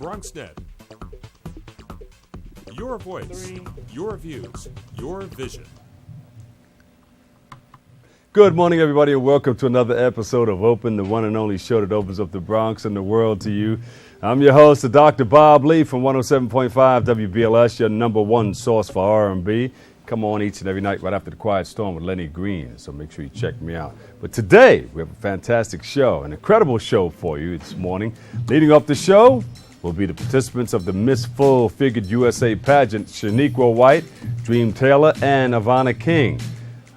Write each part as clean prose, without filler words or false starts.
BronxNet. Your voice, your views, your vision. Good morning, everybody, and welcome to another episode of Open, the one and only show that opens up the Bronx and the world to you. I'm your host, Dr. Bob Lee from 107.5 WBLS, your number one source for R&B. Come on each and every night right after the Quiet Storm with Lenny Green, so make sure you check me out. But today, we have a fantastic show, an incredible show for you this morning. Leading off the show will be the participants of the Miss Full-Figured USA pageant, Shaniqua White, Dream Taylor, and Ivana King.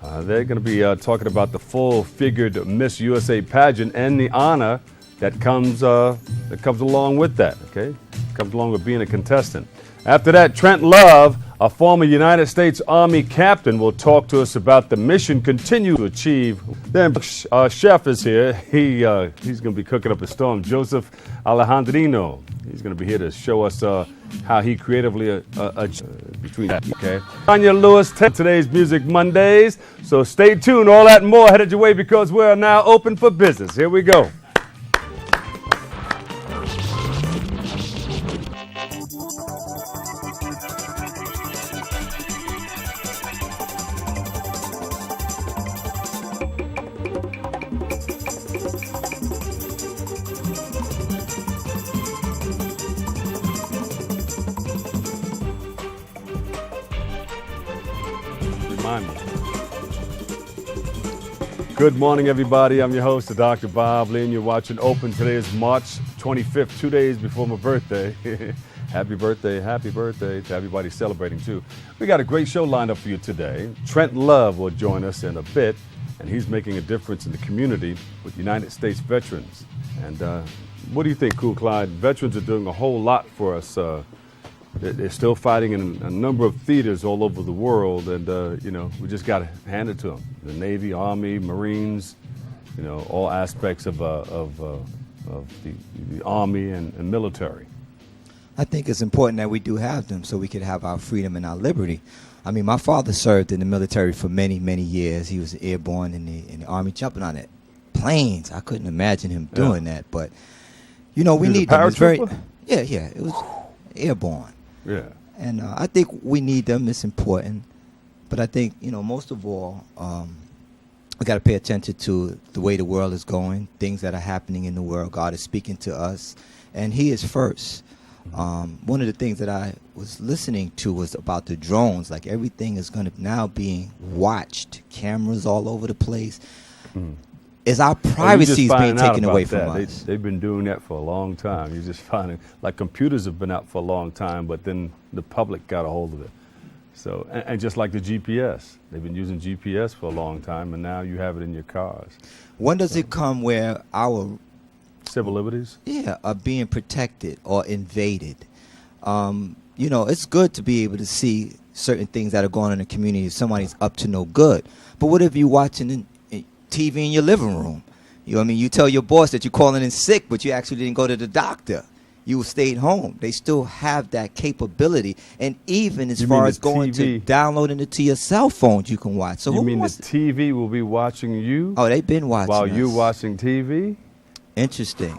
They're going to be talking about the full-figured Miss USA pageant and the honor that comes along with that, okay? Comes along with being a contestant. After that, Trent Love, a former United States Army captain, will talk to us about the mission continue to achieve. Then our chef is here. He's going to be cooking up a storm. Joseph Alejandrino. He's going to be here to show us how he creatively between that. Okay. Tanya Lewis, today's Music Mondays. So stay tuned. All that and more headed your way because we are now open for business. Here we go. Good morning, everybody. I'm your host, Dr. Bob Lee, and you're watching Open. Today is March 25th, 2 days before my birthday. Happy birthday to everybody celebrating, too. We got a great show lined up for you today. Trent Love will join us in a bit, and he's making a difference in the community with United States veterans. And what do you think, Cool Clyde? Veterans are doing a whole lot for us. They're still fighting in a number of theaters all over the world, and we just got to hand it to them. The Navy, Army, Marines, all aspects of the Army and military. I think it's important that we do have them so we can have our freedom and our liberty. I mean, my father served in the military for many, many years. He was airborne in the Army, jumping on it. Planes, I couldn't imagine him doing that, but we need them. It's it was airborne. Yeah. And I think we need them. It's important. But I think, most of all, we got to pay attention to the way the world is going, things that are happening in the world. God is speaking to us, and He is first. One of the things that I was listening to was about the drones. Like, everything is going to now being watched, cameras all over the place. Is our privacy being taken away from us? They've been doing that for a long time. You're just finding, like, computers have been out for a long time, but then the public got a hold of it. So, and just like the GPS, they've been using GPS for a long time, and now you have it in your cars. When does it come where our civil liberties, are being protected or invaded? It's good to be able to see certain things that are going on in the community if somebody's up to no good. But what if you're watching TV in your living room? You tell your boss that you're calling in sick, but you actually didn't go to the doctor. You stayed home. They still have that capability. And even as far as going to downloading it to your cell phones, you can watch. So you mean the TV will be watching you? Oh, they've been watching while us. you're watching TV? Interesting.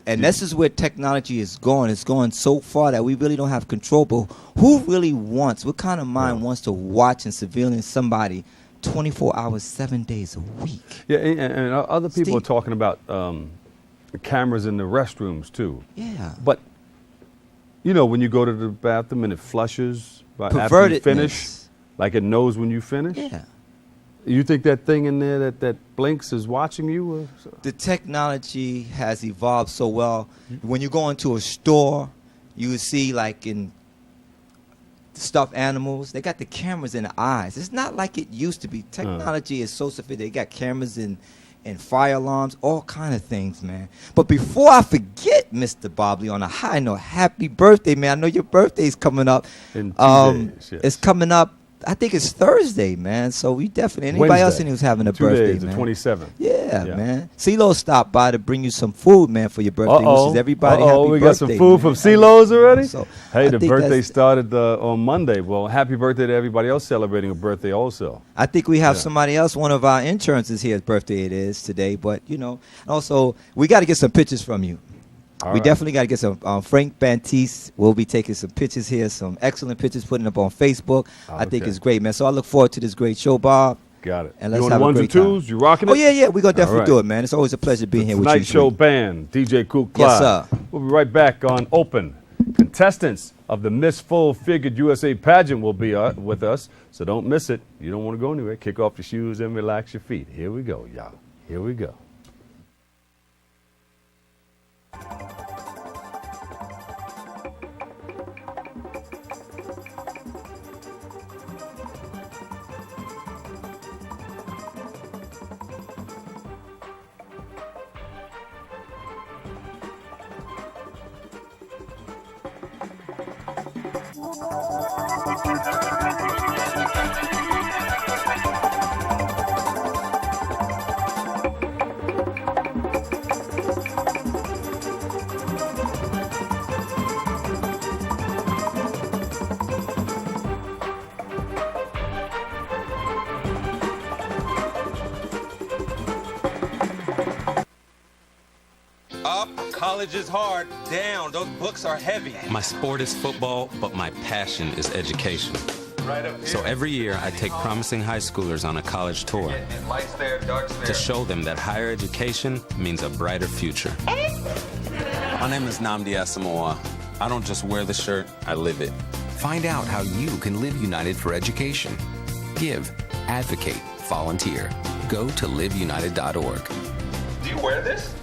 And this is where technology is going. It's going so far that we really don't have control. But who really wants, what kind of mind wants to watch and surveillance somebody 24 hours, 7 days a week? Yeah, and other people are talking about cameras in the restrooms, too. Yeah. But, when you go to the bathroom and it flushes after you finish, like it knows when you finish? Yeah. You think that thing in there that blinks is watching you? Or so? The technology has evolved so well. When you go into a store, you would see, like, in stuffed animals, they got the cameras in the eyes. It's not like it used to be. Technology is so sophisticated. They got cameras in fire alarms, all kind of things, man. But before I forget, Mr. Bobley, on a high note, happy birthday, man. I know your birthday's coming up. In 2 days, yes. It's coming up I think it's Thursday, man. So we definitely, anybody Wednesday. else in who's having a 2 birthday, days, man. the 27th. Yeah, man. CeeLo stopped by to bring you some food, man, for your birthday. Wishes everybody happy birthday. We got some food from CeeLo's already? So hey, the birthday started on Monday. Well, happy birthday to everybody else celebrating a birthday also. I think we have somebody else, one of our interns is here, birthday it is today. But, you know, also, we got to get some pictures from you. All We right. definitely got to get some. Frank Bantiste will be taking some pictures here, some excellent pictures, putting up on Facebook. I think Okay. it's great, man. So I look forward to this great show, Bob. Got it. And You let's on have the a ones great and twos? time. You rocking it? Oh, yeah. We're going to definitely right. do it, man. It's always a pleasure being here with you. Tonight Show three. Band, DJ Kool Yes, Clyde. sir. We'll be right back on Open. Contestants of the Miss Full Figured USA pageant will be with us, so don't miss it. You don't want to go anywhere. Kick off your shoes and relax your feet. Here we go, y'all. Here we go. Up, college is hard. Down, those books are heavy. My sport is football, but my passion is education. Right up here. So every year I take promising high schoolers on a college tour Lights there, darks there. to show them that higher education means a brighter future. My name is Nnamdi Asamoah. I don't just wear the shirt, I live it. Find out how you can live United for Education. Give, advocate, volunteer. Go to liveunited.org. Do you wear this?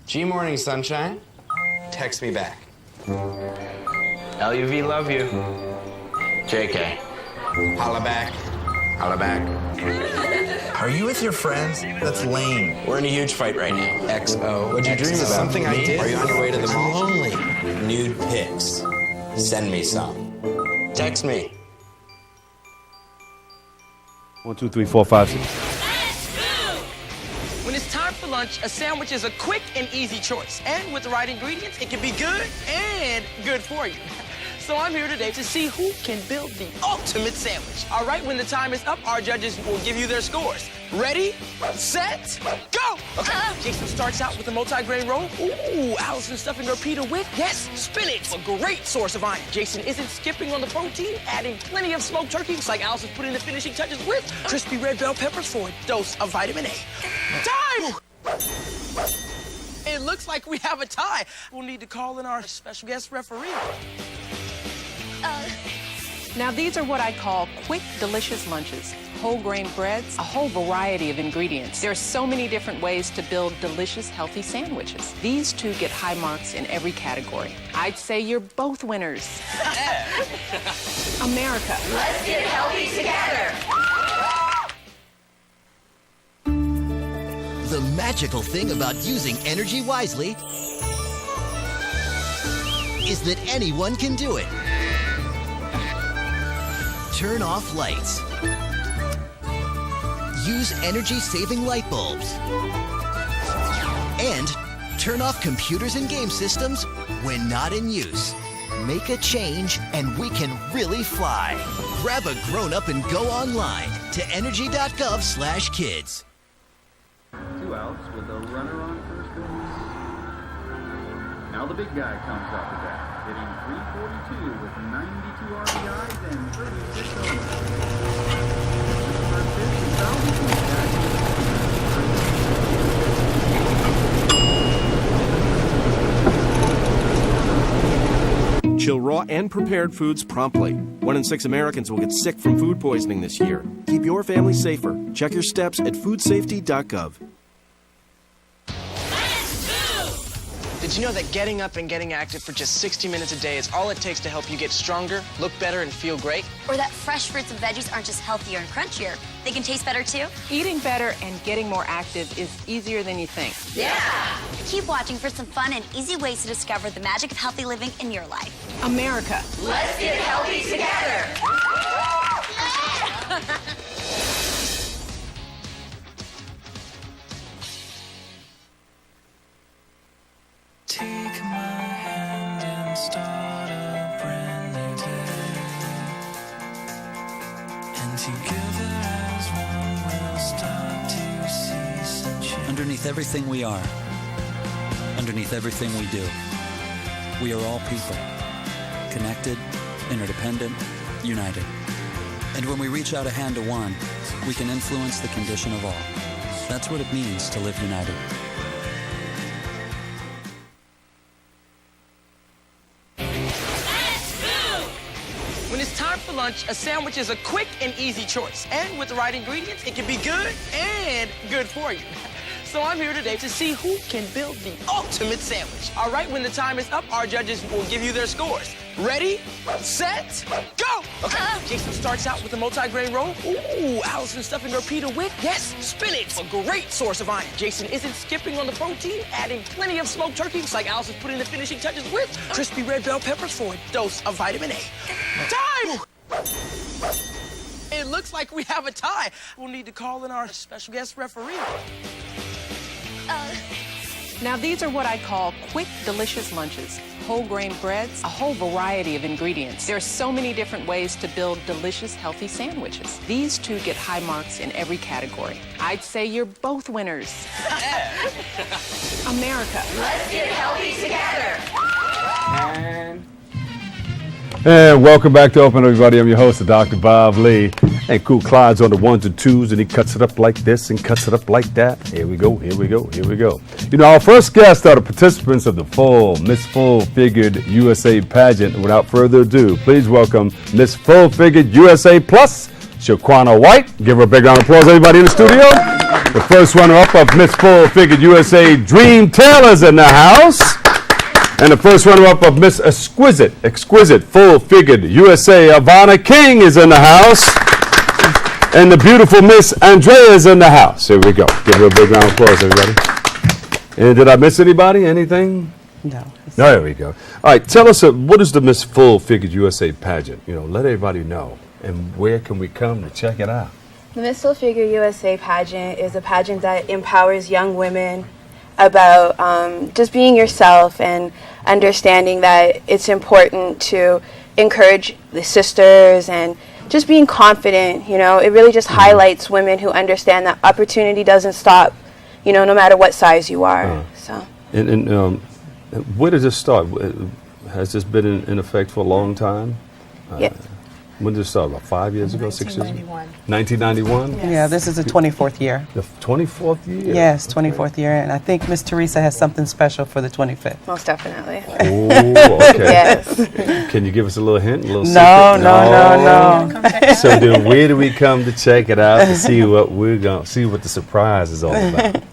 G Morning Sunshine. Text me back. LUV love you. JK. Holla back. Holla back. Are you with your friends? That's lame. We're in a huge fight right now. XO. What'd you dream about? Something I Me? did. Are you on your way to the mall? Lonely. Nude pics. Send me some. Text me. 1, 2, 3, 4, 5, 6. When it's time for lunch, a sandwich is a quick and easy choice. And with the right ingredients, it can be good and good for you. So I'm here today to see who can build the ultimate sandwich. All right, when the time is up, our judges will give you their scores. Ready, set, go! Okay, Jason starts out with a multi-grain roll. Ooh, Allison stuffing her pita with, yes, spinach, a great source of iron. Jason isn't skipping on the protein, adding plenty of smoked turkey, just like Allison's putting the finishing touches with crispy red bell peppers for a dose of vitamin A. Time! It looks like we have a tie. We'll need to call in our special guest referee. Now these are what I call quick, delicious lunches. Whole grain breads, a whole variety of ingredients. There are so many different ways to build delicious, healthy sandwiches. These two get high marks in every category. I'd say you're both winners. America. Let's get healthy together. The magical thing about using energy wisely is that anyone can do it. Turn off lights. Use energy-saving light bulbs. And turn off computers and game systems when not in use. Make a change and we can really fly. Grab a grown-up and go online to energy.gov/kids. 2 outs with a runner on first base. Now the big guy comes off the bat, hitting .342 with 92 RBIs and 36 homers. Chill raw and prepared foods promptly. 1 in 6 Americans will get sick from food poisoning this year. Keep your family safer. Check your steps at foodsafety.gov. Did you know that getting up and getting active for just 60 minutes a day is all it takes to help you get stronger, look better, and feel great? Or that fresh fruits and veggies aren't just healthier and crunchier, they can taste better too? Eating better and getting more active is easier than you think. Yeah! Keep watching for some fun and easy ways to discover the magic of healthy living in your life. America. Let's get healthy together! Take my hand and start a brand new day. And together as one we'll start to see some change. Underneath everything we are, underneath everything we do. We are all people, connected, interdependent, united. And when we reach out a hand to one, we can influence the condition of all. That's what it means to live united. When it's time for lunch, a sandwich is a quick and easy choice. And with the right ingredients, it can be good and good for you. So I'm here today to see who can build the ultimate sandwich. All right, when the time is up, our judges will give you their scores. Ready, set, go! Okay, Jason starts out with a multi-grain roll. Ooh, Allison stuffing her pita with, yes, spinach, a great source of iron. Jason isn't skipping on the protein, adding plenty of smoked turkey, just like Allison's putting the finishing touches with crispy red bell peppers for a dose of vitamin A. Time! It looks like we have a tie. We'll need to call in our special guest referee. Now these are what I call quick, delicious lunches. Whole grain breads, a whole variety of ingredients. There are so many different ways to build delicious, healthy sandwiches. These two get high marks in every category. I'd say you're both winners. America. Let's get healthy together. And welcome back to Open, everybody. I'm your host, Dr. Bob Lee. And Cool Clyde's on the ones and twos, and he cuts it up like this and cuts it up like that. Here we go, here we go, here we go. You know, our first guests are the participants of the Miss Full Figured USA pageant. And without further ado, please welcome Miss Full Figured USA Plus, Shaquana White. Give her a big round of applause, everybody in the studio. The first runner-up of Miss Full Figured USA, Dream Taylor's in the house. And the first runner-up of Miss Exquisite Full Figured USA, Ivana King is in the house. And the beautiful Miss Andrea is in the house. Here we go. Give her a big round of applause, everybody. And did I miss anybody? Anything? No. No, there we go. All right, tell us, what is the Miss Full Figured USA pageant? You know, let everybody know. And where can we come to check it out? The Miss Full Figure USA pageant is a pageant that empowers young women about just being yourself and understanding that it's important to encourage the sisters and just being confident. You know, it really just highlights women who understand that opportunity doesn't stop, you know, no matter what size you are. So. And where did this start? Has this been in effect for a long time? Yes. When did it start? About 5 years ago, 6 years ago? 1991? Yes. Yeah, this is the 24th year. The 24th year? Yes, 24th year. And I think Miss Teresa has something special for the 25th. Most definitely. Oh, okay. Yes. Can you give us a little hint? A little No. So then where do we come to check it out to see what the surprise is all about?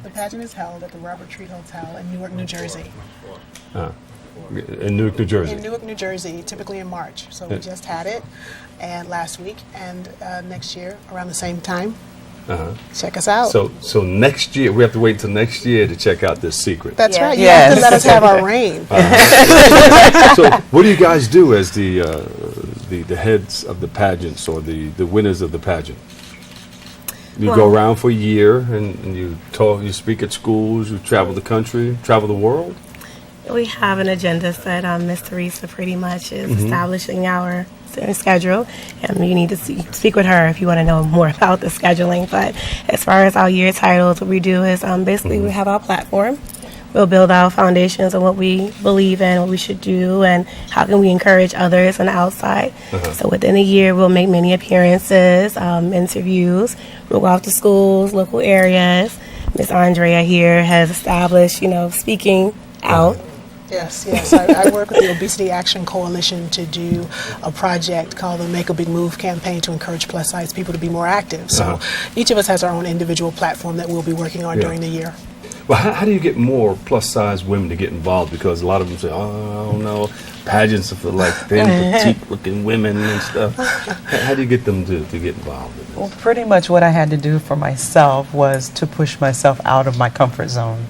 The pageant is held at the Robert Treat Hotel in Newark, New Jersey. In Newark, New Jersey? In Newark, New Jersey, typically in March. So we just had it and last week and next year around the same time. Check us out. So next year, we have to wait until next year to check out this secret. That's right. You have to let us have our reign. So what do you guys do as the heads of the pageants or the winners of the pageant? You go around for a year and you talk, you speak at schools, you travel the country, travel the world? We have an agenda set. Miss Teresa pretty much is establishing our schedule, and you need to speak with her if you want to know more about the scheduling. But as far as our year titles, what we do is basically we have our platform. We'll build our foundations on what we believe in, what we should do, and how can we encourage others on the outside. So within a year, we'll make many appearances, interviews. We'll go out to schools, local areas. Miss Andrea here has established, speaking out. Yes. I work with the Obesity Action Coalition to do a project called the Make a Big Move campaign to encourage plus-size people to be more active. So each of us has our own individual platform that we'll be working on during the year. Well, how do you get more plus-size women to get involved? Because a lot of them say, oh, no, pageants are for like thin, petite-looking women and stuff. How do you get them to get involved in this? Well, pretty much what I had to do for myself was to push myself out of my comfort zone.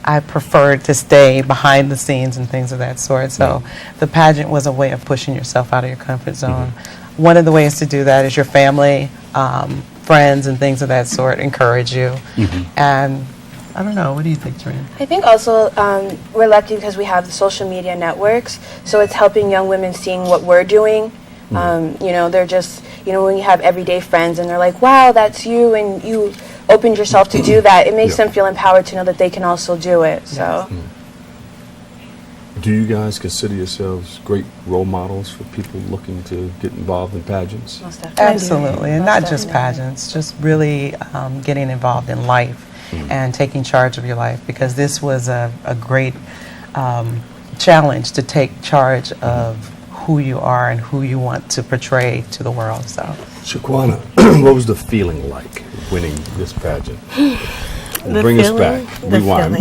I preferred to stay behind the scenes and things of that sort. So the pageant was a way of pushing yourself out of your comfort zone. One of the ways to do that is your family, friends, and things of that sort encourage you. And I don't know, what do you think, Trin? I think also we're lucky because we have the social media networks, so it's helping young women seeing what we're doing. They're just, when you have everyday friends and they're like, wow, that's you, and you opened yourself to do that, it makes them feel empowered to know that they can also do it. So. Do you guys consider yourselves great role models for people looking to get involved in pageants? Most definitely. Absolutely, and not just pageants, just really getting involved in life and taking charge of your life, because this was a great challenge to take charge of who you are and who you want to portray to the world. So, Shaquana, what was the feeling like winning this pageant? Bring us back. Rewind.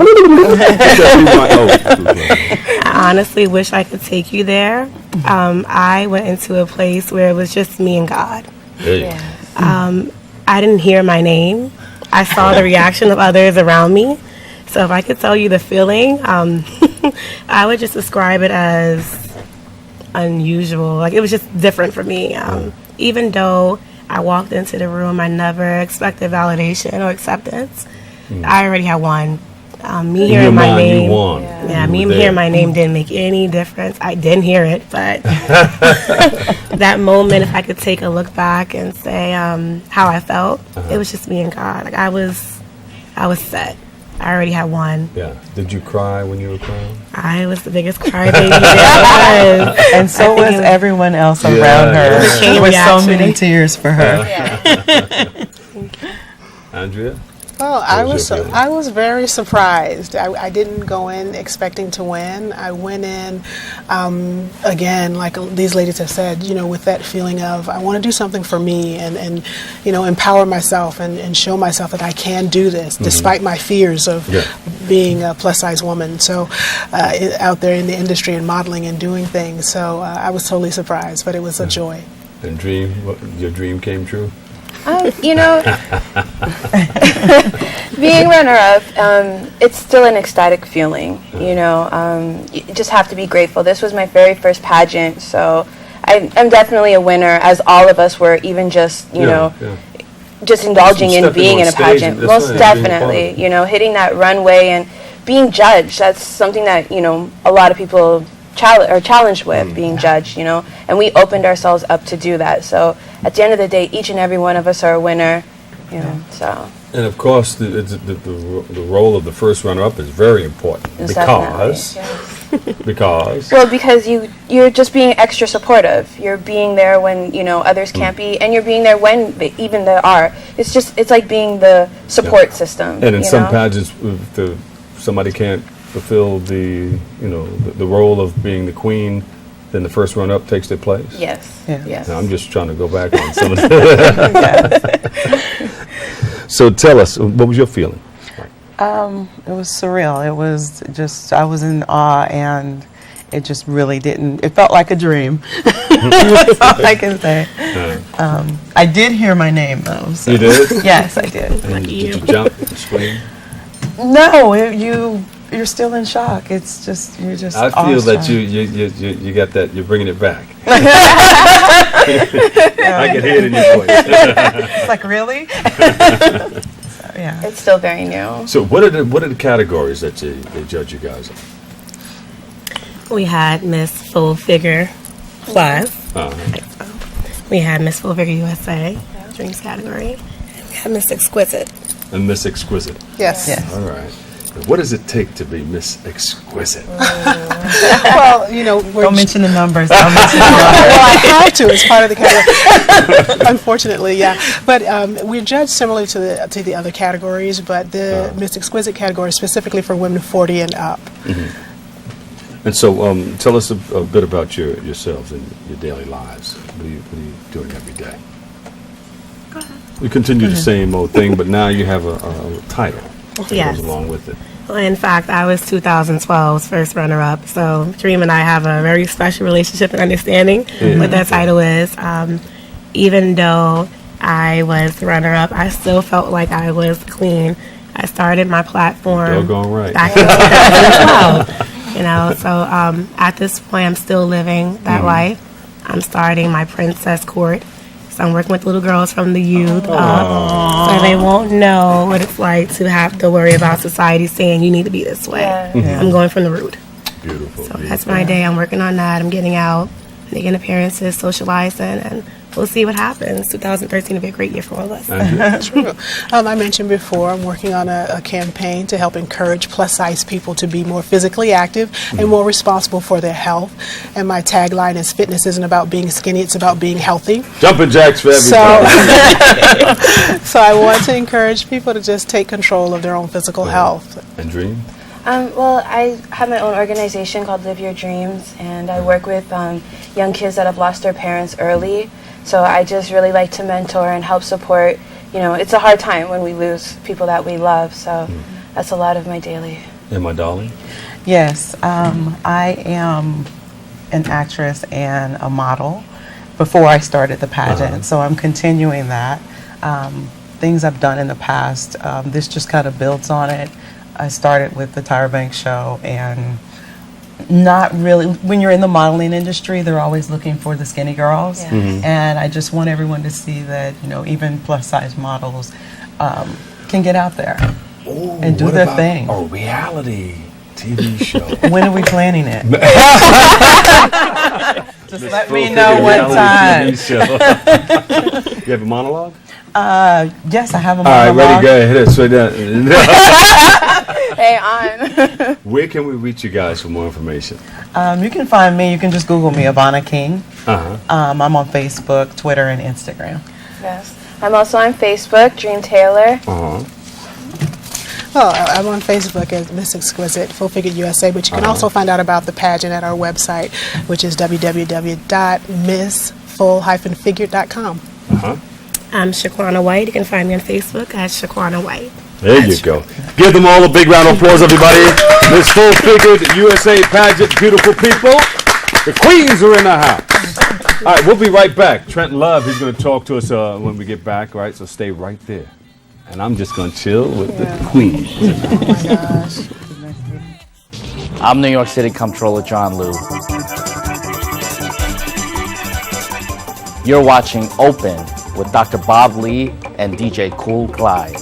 I honestly wish I could take you there. I went into a place where it was just me and God. I didn't hear my name. I saw the reaction of others around me. So if I could tell you the feeling, I would just describe it as unusual. Like, it was just different for me. Even though I walked into the room, I never expected validation or acceptance. I already had won. Me hearing my name, me hearing my name didn't make any difference. I didn't hear it, but that moment, if I could take a look back and say how I felt, it was just me and God. Like, I was set. I already had won. Yeah. Did you cry when you were crowned? I was the biggest crybaby there was. And so was everyone else around her. There were so many tears for her. Andrea? Well, I was very surprised. I didn't go in expecting to win. I went in, again, like these ladies have said, with that feeling of I want to do something for me and empower myself and show myself that I can do this despite my fears of being a plus-size woman. So out there in the industry and modeling and doing things. So I was totally surprised, but it was a joy. And your dream came true? Being runner-up, it's still an ecstatic feeling. You just have to be grateful. This was my very first pageant, so I'm definitely a winner, as all of us were, even just just indulging in being in a pageant. Most definitely, hitting that runway and being judged. That's something that a lot of people are challenged with, being judged, and we opened ourselves up to do that. So at the end of the day, each and every one of us are a winner, so. And of course, the role of the first runner-up is very important because you're just being extra supportive. You're being there when others can't be, and you're being there when even there are. It's like being the support system. And in some pageants, somebody can't fulfill the role of being the queen, then the first runner-up takes their place. Yes. Now, I'm just trying to go back on some of that. So tell us, what was your feeling? It was surreal. It was just, I was in awe, and it just really didn't, it felt like a dream. That's all I can say. I did hear my name, though. So. You did? Yes, I did. And did you jump and scream? No, you're still in shock. It's just, you're just I feel that you got that, you're bringing it back. I can hear it in your voice. It's like, really? So, yeah. It's still very new. So what are the categories that they judge you guys on? We had Miss Full Figure Plus. We had Miss Full Figure USA, Dreams category. And we had Miss Exquisite. And Miss Exquisite. Yes. All right. What does it take to be Miss Exquisite? Well, don't mention the numbers. Well, I have to. It's part of the category. Unfortunately, yeah. But we're judged similarly to the other categories, but the Miss Exquisite category is specifically for women 40 and up. And so, tell us a bit about yourselves and your daily lives. What are you doing every day? Go ahead. We continue the same old thing, but now you have a title that goes along with it. Well, in fact, I was 2012's first runner-up, so Dream and I have a very special relationship and understanding what that title is. Even though I was runner-up, I still felt like I was queen. I started my platform back in 2012. So at this point, I'm still living that life. I'm starting my princess court. So I'm working with little girls from the youth up, so they won't know what it's like to have to worry about society saying you need to be this way. I'm going from the root. Beautiful. So that's my day. I'm working on that. I'm getting out, making appearances, socializing, and we'll see what happens. 2013 will be a great year for all of us. True. I mentioned before, I'm working on a campaign to help encourage plus-size people to be more physically active and more responsible for their health. And my tagline is, fitness isn't about being skinny, it's about being healthy. Jumping jacks for everybody. So I want to encourage people to just take control of their own physical health. And dream? Well, I have my own organization called Live Your Dreams, and I work with young kids that have lost their parents early. So I just really like to mentor and help support. You know, it's a hard time when we lose people that we love, so that's a lot of my daily. And my darling? Yes, I am an actress and a model before I started the pageant, so I'm continuing that. Things I've done in the past, this just kind of builds on it. I started with the Tyra Banks show, and not really, when you're in the modeling industry, they're always looking for the skinny girls. Yeah. And I just want everyone to see that, you know, even plus size models can get out there and do their thing. A reality TV show. When are we planning it? Just let me know what time. You have a monologue? Yes, I have a monologue. All right, ready, go ahead. Hit it straight down. Hey, on. Where can we reach you guys for more information? You can find me. You can just Google me, Ivana King. I'm on Facebook, Twitter, and Instagram. Yes. I'm also on Facebook, Dream Taylor. Well, I'm on Facebook as Miss Exquisite, Full Figured USA, but you can also find out about the pageant at our website, which is www.missfull-figured.com. I'm Shaquana White. You can find me on Facebook at Shaquana White. There you go. Give them all a big round of applause, everybody. Miss Full Figured USA pageant, beautiful people. The queens are in the house. All right, we'll be right back. Trenton Love, he's going to talk to us when we get back, right? So stay right there. And I'm just going to chill with the queens. Oh my gosh. I'm New York City Comptroller John Liu. You're watching Open with Dr. Bob Lee and DJ Cool Clyde.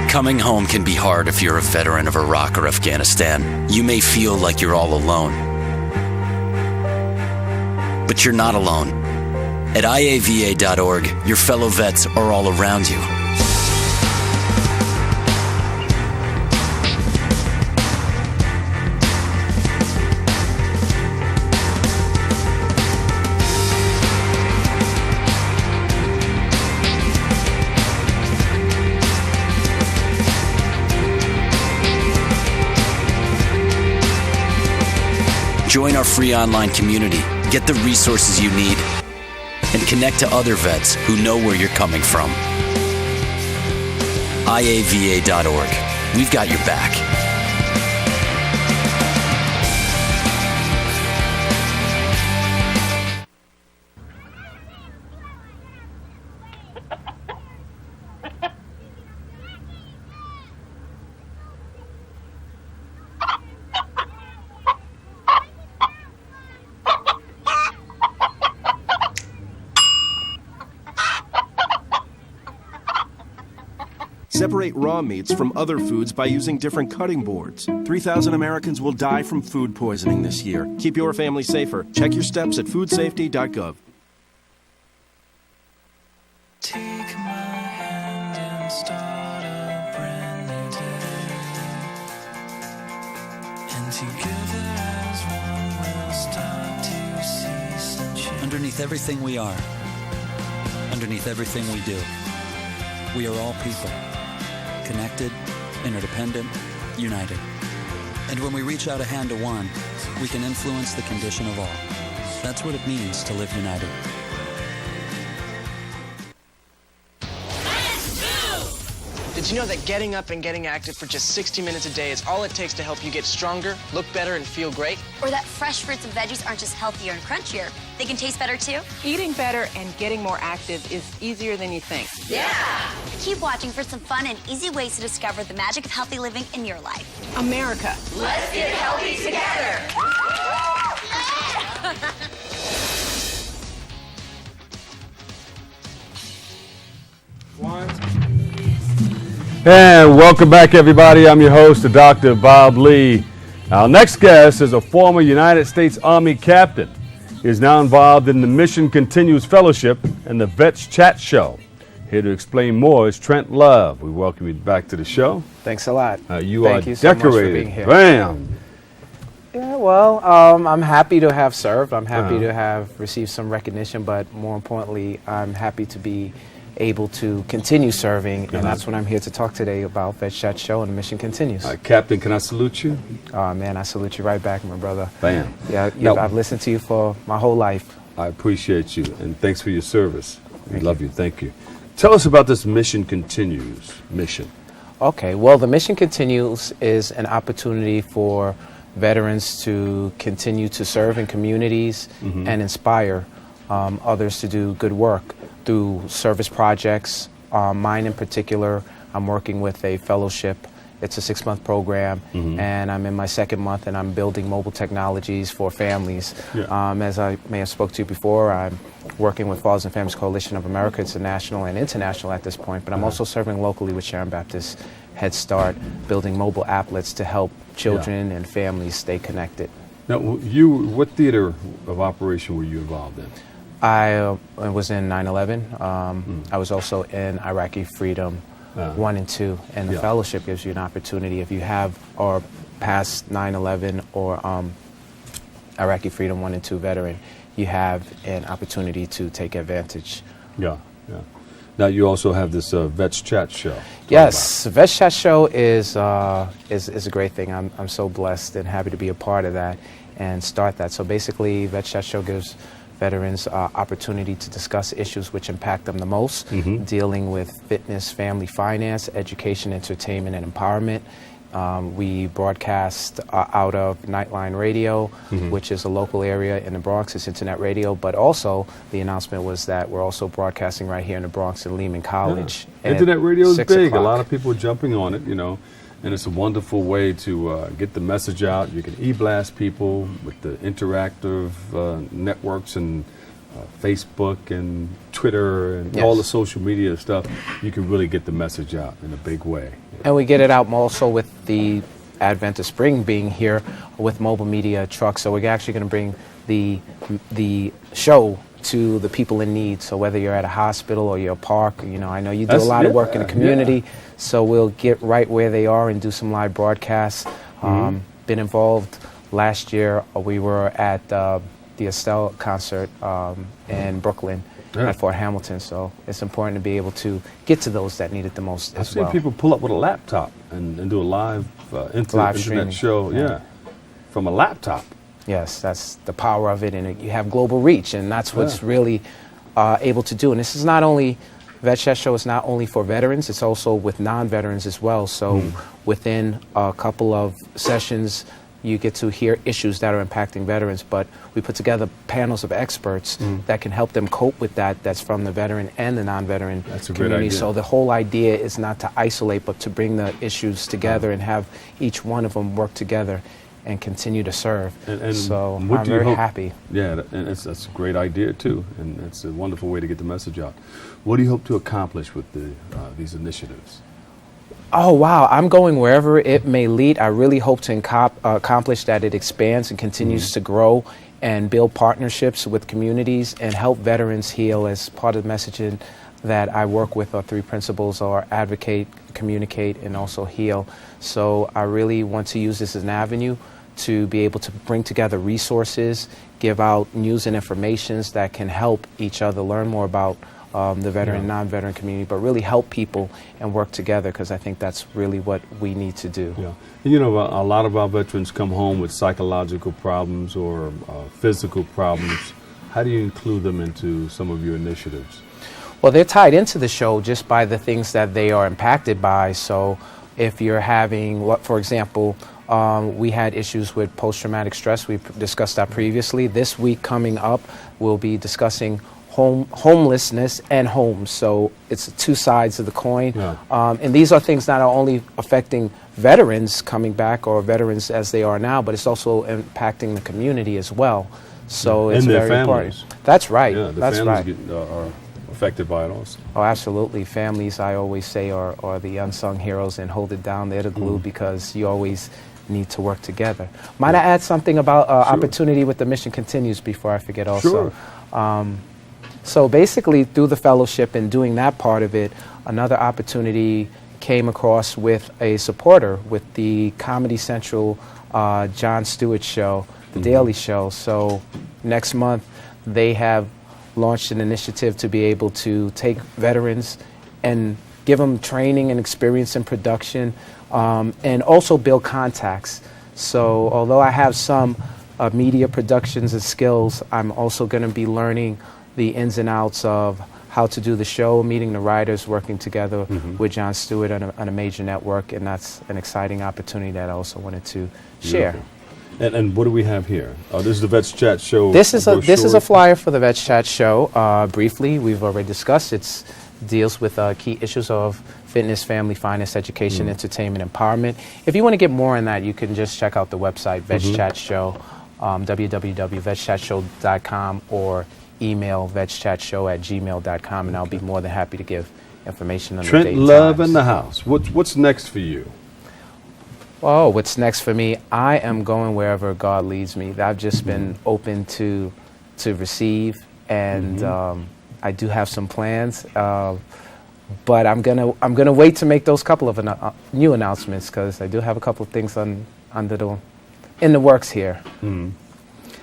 Coming home can be hard if you're a veteran of Iraq or Afghanistan. You may feel like you're all alone. But you're not alone. At IAVA.org, your fellow vets are all around you. Join our free online community, get the resources you need, and connect to other vets who know where you're coming from. IAVA.org. We've got your back. Separate raw meats from other foods by using different cutting boards. 3,000 Americans will die from food poisoning this year. Keep your family safer. Check your steps at foodsafety.gov. Take my hand and start a brand new day. And together as one we'll start to see some change. Underneath everything we are, underneath everything we do, we are all people. Connected, interdependent, united. And when we reach out a hand to one, we can influence the condition of all. That's what it means to live united. Did you know that getting up and getting active for just 60 minutes a day is all it takes to help you get stronger, look better, and feel great? Or that fresh fruits and veggies aren't just healthier and crunchier, they can taste better too? Eating better and getting more active is easier than you think. Yeah! Keep watching for some fun and easy ways to discover the magic of healthy living in your life. America. Let's get healthy together. And welcome back, everybody. I'm your host, Dr. Bob Lee. Our next guest is a former United States Army captain. He is now involved in the Mission Continues Fellowship and the Vets Chat Show. Here to explain more is Trent Love. We welcome you back to the show. Thanks a lot. You Thank are you so decorated. much for being here. Bam! Yeah, well, I'm happy to have served. I'm happy to have received some recognition, but more importantly, I'm happy to be able to continue serving, and that's what I'm here to talk today about, Vets Chat Show and the Mission Continues. Captain, can I salute you? Man, I salute you right back, my brother. Bam. Yeah, I've listened to you for my whole life. I appreciate you, and thanks for your service. We love you. Thank you. Tell us about this Mission Continues mission. Okay, well, the Mission Continues is an opportunity for veterans to continue to serve in communities and inspire others to do good work through service projects. Mine in particular, I'm working with a fellowship. It's a 6-month program, and I'm in my 2nd month, and I'm building mobile technologies for families. As I may have spoke to you before, I'm working with Fathers and Families Coalition of America. It's a national and international at this point, but I'm also serving locally with Sharon Baptist Head Start, building mobile applets to help children and families stay connected. Now, what theater of operation were you involved in? I was in 9/11. I was also in Iraqi Freedom 1 and 2, and the fellowship gives you an opportunity if you have or past 9/11 or Iraqi Freedom 1 and 2 veteran, you have an opportunity to take advantage. Yeah. Now you also have this Vets Chat Show. Yes, Vets Chat Show is a great thing. I'm so blessed and happy to be a part of that and start that. So basically, Vets Chat Show gives veterans opportunity to discuss issues which impact them the most, dealing with fitness, family, finance, education, entertainment, and empowerment. We broadcast out of Nightline Radio, which is a local area in the Bronx. It's internet radio, but also the announcement was that we're also broadcasting right here in the Bronx at Lehman College. Internet radio is 6 big. o'clock. A lot of people are jumping on it, and it's a wonderful way to get the message out. You can e-blast people with the interactive networks and Facebook and Twitter and all the social media stuff. You can really get the message out in a big way. And we get it out also with the advent of spring being here with mobile media trucks. So we're actually going to bring the show to the people in need. So whether you're at a hospital or you're a park, I know you do a lot of work in the community. So we'll get right where they are and do some live broadcasts. Been involved last year. We were at the Estelle concert in Brooklyn at Fort Hamilton. So it's important to be able to get to those that need it the most as well. I've seen people pull up with a laptop and do a live internet show, from a laptop. Yes, that's the power of it, and you have global reach, and that's what's really able to do. And this is not only, Vets Chat Show is not only for veterans, it's also with non-veterans as well. So within a couple of sessions, you get to hear issues that are impacting veterans, but we put together panels of experts that can help them cope with that's from the veteran and the non-veteran community. So the whole idea is not to isolate, but to bring the issues together and have each one of them work together and continue to serve. And so I'm very happy. Yeah, and that's a great idea too, and it's a wonderful way to get the message out. What do you hope to accomplish with these initiatives? Oh, wow. I'm going wherever it may lead. I really hope to accomplish that it expands and continues to grow and build partnerships with communities and help veterans heal. As part of the messaging that I work with, our 3 principles are advocate, communicate, and also heal. So I really want to use this as an avenue to be able to bring together resources, give out news and informations that can help each other learn more about the veteran and non-veteran community, but really help people and work together, because I think that's really what we need to do. Yeah. A lot of our veterans come home with psychological problems or physical problems. How do you include them into some of your initiatives? Well, they're tied into the show just by the things that they are impacted by. So if you're having, for example, we had issues with post-traumatic stress. We've discussed that previously. This week coming up, we'll be discussing homelessness and homes. So it's 2 sides of the coin. And these are things that are only affecting veterans coming back or veterans as they are now, but it's also impacting the community as well. So it's and their very families. important. That's right. Yeah, the That's right. families are affected by it also. Oh, absolutely. Families, I always say, are the unsung heroes and hold it down. They're the glue because you always need to work together. Might I add something about opportunity with the Mission Continues before I forget also? Sure. So basically, through the fellowship and doing that part of it, another opportunity came across with a supporter with the Comedy Central Jon Stewart show, The Daily Show. So next month, they have launched an initiative to be able to take veterans and give them training and experience in production, and also build contacts. So although I have some media productions and skills, I'm also going to be learning the ins and outs of how to do the show, meeting the writers, working together with Jon Stewart on a major network, and that's an exciting opportunity that I also wanted to share. And what do we have here? This is the Vets Chat Show. This is a flyer for the Vets Chat Show. Briefly, we've already discussed. It deals with key issues of fitness, family, finance, education, entertainment, empowerment. If you want to get more on that, you can just check out the website, Vets Chat Show, www.vetschatshow.com, or email vetschatshow@gmail.com, and I'll be more than happy to give information on the date Trent and Love times. in the house. What's next for you? Oh, what's next for me? I am going wherever God leads me. I've just been open to receive, and I do have some plans. But I'm gonna wait to make those couple of new announcements, because I do have a couple of things in the works here. And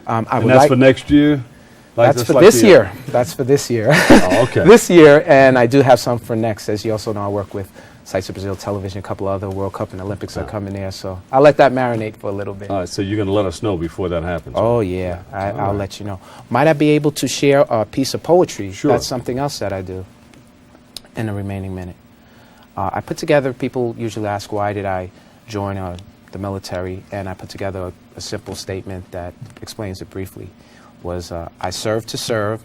that's for next year. That's for this year. That's for this year. Oh, okay. This year, and I do have some for next. As you also know, I work with Sites of Brazil Television. A couple other World Cup and Olympics are coming there, so I'll let that marinate for a little bit. All right, so you're going to let us know before that happens. Oh, yeah. I'll let you know. Might I be able to share a piece of poetry? Sure. That's something else that I do in the remaining minute. I put together, people usually ask, why did I join the military? And I put together a simple statement that explains it briefly. Was I serve, to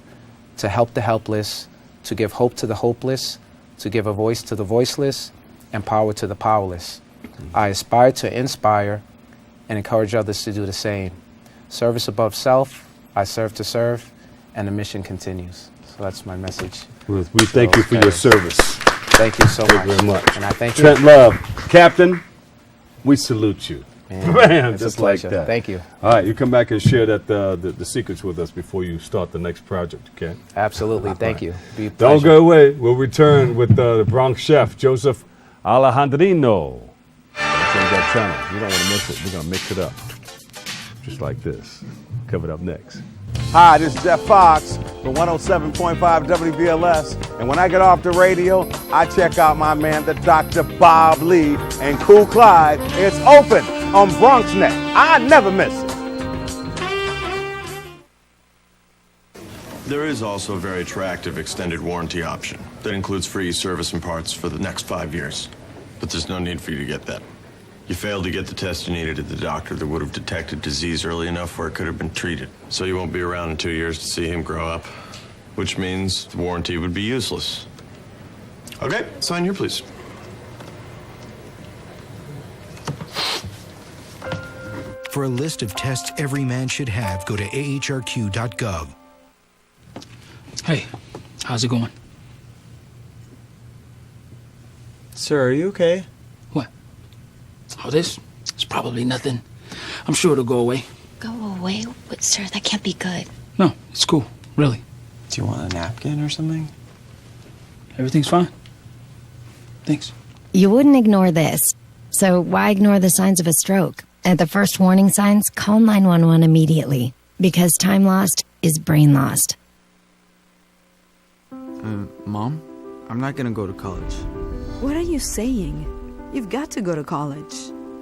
help the helpless, to give hope to the hopeless, to give a voice to the voiceless, and power to the powerless. I aspire to inspire and encourage others to do the same. Service above self, I serve to serve, and the mission continues. So that's my message. We thank you for your service. Thank you so much. Thank you very much. And I thank you. Trent Love, Captain, we salute you. Man, it's just a like pleasure. that. Thank you. All right, you come back and share the secrets with us before you start the next project, okay? Absolutely. Thank you. Be a Don't pleasure. go away. We'll return with the Bronx chef, Joseph Alejandrino. That's on that channel. You don't want to miss it. We're going to mix it up just like this. Covered up next. Hi, this is Jeff Fox from 107.5 WBLS. And when I get off the radio, I check out my man, the Dr. Bob Lee and Cool Clyde. It's open on BronxNet. I never miss it. There is also a very attractive extended warranty option that includes free service and parts for the next 5 years. But there's no need for you to get that. You failed to get the test you needed at the doctor that would have detected disease early enough where it could have been treated. So you won't be around in 2 years to see him grow up, which means the warranty would be useless. Okay, sign here, please. For a list of tests every man should have, go to ahrq.gov. Hey, how's it going? Sir, are you okay? What? Oh, this? It's probably nothing. I'm sure it'll go away. Go away? But, sir, that can't be good. No, it's cool. Really. Do you want a napkin or something? Everything's fine. Thanks. You wouldn't ignore this. So why ignore the signs of a stroke? At the first warning signs, call 911 immediately. Because time lost is brain lost. Mom? I'm not gonna go to college. What are you saying? You've got to go to college.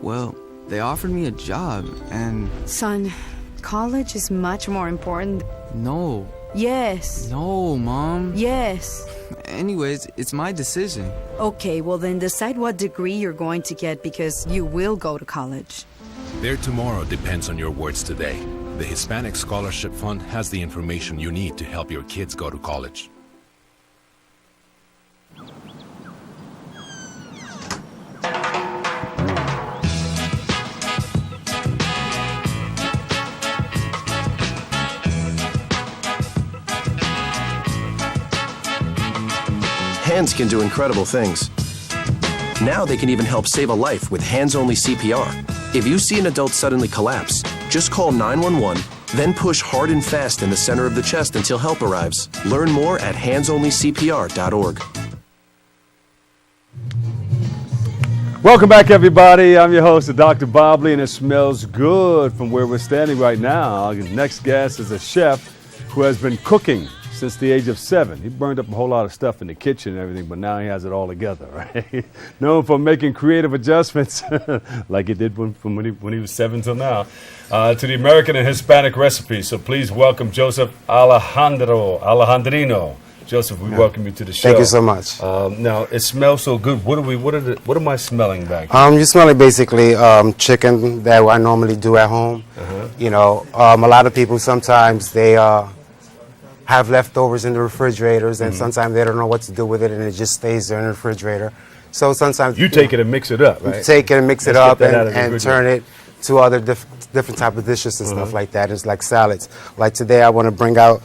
Well, they offered me a job, and... Son, college is much more important. No. Yes. No, Mom. Yes. Anyways, it's my decision. Okay, well then decide what degree you're going to get, because you will go to college. Their tomorrow depends on your words today. The Hispanic Scholarship Fund has the information you need to help your kids go to college. hands can do incredible things. Now they can even help save a life with hands-only CPR. If you see an adult suddenly collapse, just call 911, then push hard and fast in the center of the chest until help arrives. Learn more at handsonlycpr.org. Welcome back, everybody. I'm your host, Dr. Bob Lee, and it smells good from where we're standing right now. Our next guest is a chef who has been cooking since the age of 7. He burned up a whole lot of stuff in the kitchen and everything, but now he has it all together, right? Known for making creative adjustments, like he did from when he was 7 till now, to the American and Hispanic recipes. So please welcome Joseph Alejandrino. Joseph, we welcome you to the show. Thank you so much. Now it smells so good. What am I smelling back? You're smelling basically chicken that I normally do at home. You know, a lot of people sometimes they have leftovers in the refrigerators, and sometimes they don't know what to do with it, and it just stays there in the refrigerator. So sometimes you take it and mix it up, right? You take it and mix it up and turn it to other different type of dishes and stuff like that. It's like salads. Like today, I want to bring out.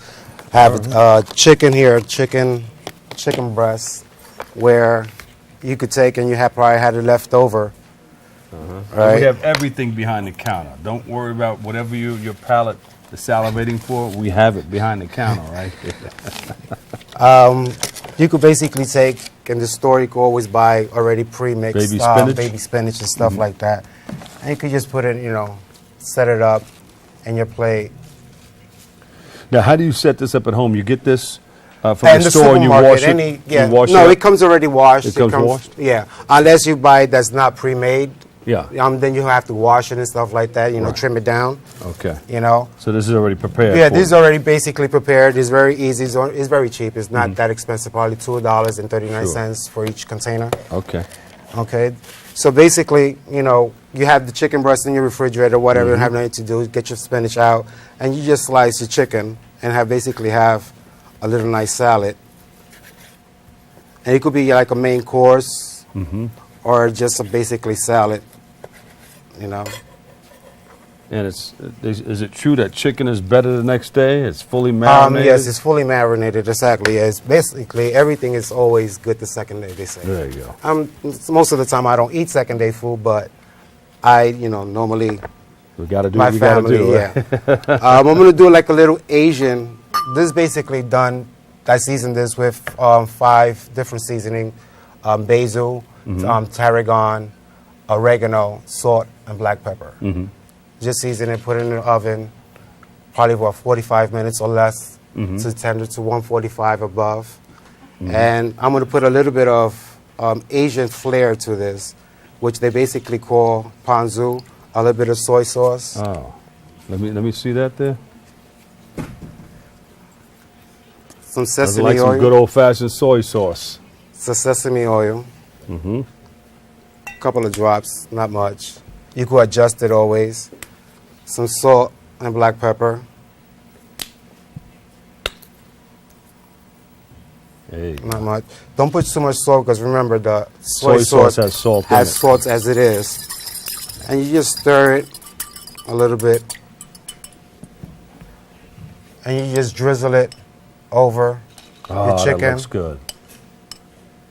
Have chicken here, chicken breast, where you could take and you have probably had it left over. Right? We have everything behind the counter. Don't worry about whatever your palate is salivating for. We have it behind the counter, right? You could basically take, in the store, you could always buy already pre-mixed baby spinach and stuff like that. And you could just put it, set it up in your plate. Now, how do you set this up at home? You get this from the store and you wash it? It comes already washed. It comes washed? Yeah, unless you buy it that's not pre-made. Yeah. Then you have to wash it and stuff like that, trim it down. Okay. So this is already prepared. Yeah, this is already basically prepared. It's very easy. It's very cheap. It's not that expensive, probably $2.39 for each container. Okay. Okay. So basically, you have the chicken breast in your refrigerator, whatever, you have nothing to do, get your spinach out, and you just slice your chicken and have a little nice salad. And it could be like a main course or just a basically salad, And is it true that chicken is better the next day? It's fully marinated? Yes, it's fully marinated, exactly. It's basically, everything is always good the second day, they say. There you go. Most of the time I don't eat second day food, but I, normally... We got to do my what we got to family, do. Yeah. I'm going to do like a little Asian. This is basically done, I seasoned this with 5 different seasoning. Basil, tarragon, oregano, salt, and black pepper. Just season it, put it in the oven, probably about 45 minutes or less, to tender to 145 above. And I'm going to put a little bit of Asian flair to this, which they basically call ponzu, a little bit of soy sauce. Oh, let me see that there. Some sesame oil. Some good old-fashioned soy sauce. Some sesame oil. A couple of drops, not much. You could adjust it always. Some salt and black pepper. Not much. Don't put too much salt because remember the soy sauce has salt in has it. salt as it is. And you just stir it a little bit. And you just drizzle it over your chicken. That looks good.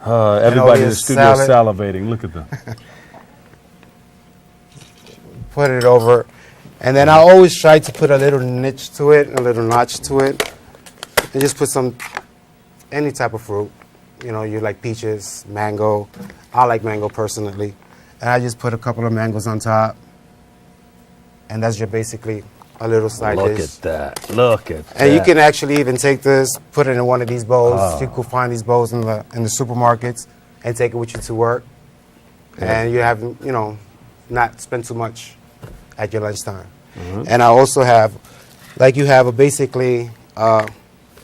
Everybody in the studio is salivating. Look at them. Put it over. And then I always try to put a little niche to it, a little notch to it. And just put any type of fruit. You like peaches, mango. I like mango personally. And I just put a couple of mangoes on top. And that's basically a little side dish. Look at that. Look at that. And you can actually even take this, put it in one of these bowls. You could find these bowls in the supermarkets and take it with you to work. And you have, not spend too much at your lunchtime. And I also have, basically a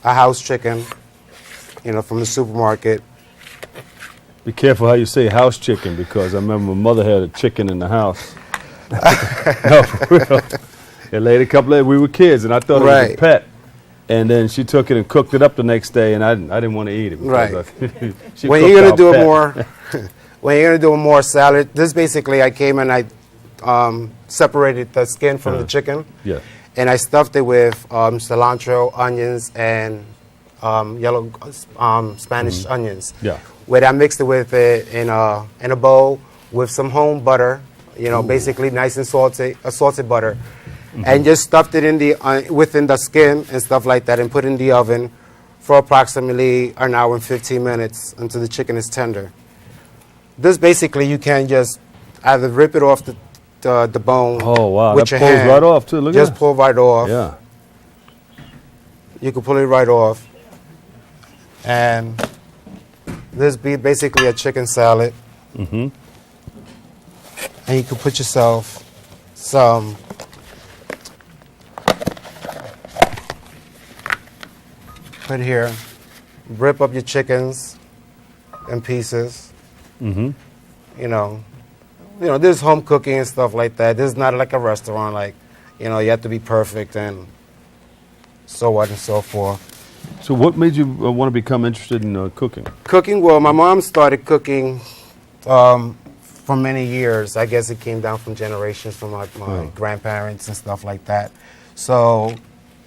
house chicken, from the supermarket. Be careful how you say house chicken, because I remember my mother had a chicken in the house. No, for real. It laid a couple of, we were kids, and I thought it was a pet. And then she took it and cooked it up the next day, and I didn't want to eat it. When you're gonna do when you're gonna do a more salad, this basically I came and I separated the skin from the chicken. Yeah. And I stuffed it with cilantro, onions, and yellow Spanish onions. Yeah. Where I mixed it with it in a bowl with some home butter, basically nice and salty, salted butter, and just stuffed it in the within the skin and stuff like that, and put it in the oven for approximately an hour and 15 minutes until the chicken is tender. This basically you can just either rip it off the bone. Oh wow, with that your pulls hand. right off too. Look Just at that. pull right off. Yeah. You can pull it right off. And this be basically a chicken salad. Mm-hmm. And you can put yourself some put here, rip up your chickens in pieces. Mm-hmm. You know, there's home cooking and stuff like that. This is not like a restaurant, like, you have to be perfect and so on and so forth. So what made you want to become interested in cooking? Cooking, well, my mom started cooking for many years. I guess it came down from generations from my grandparents and stuff like that. So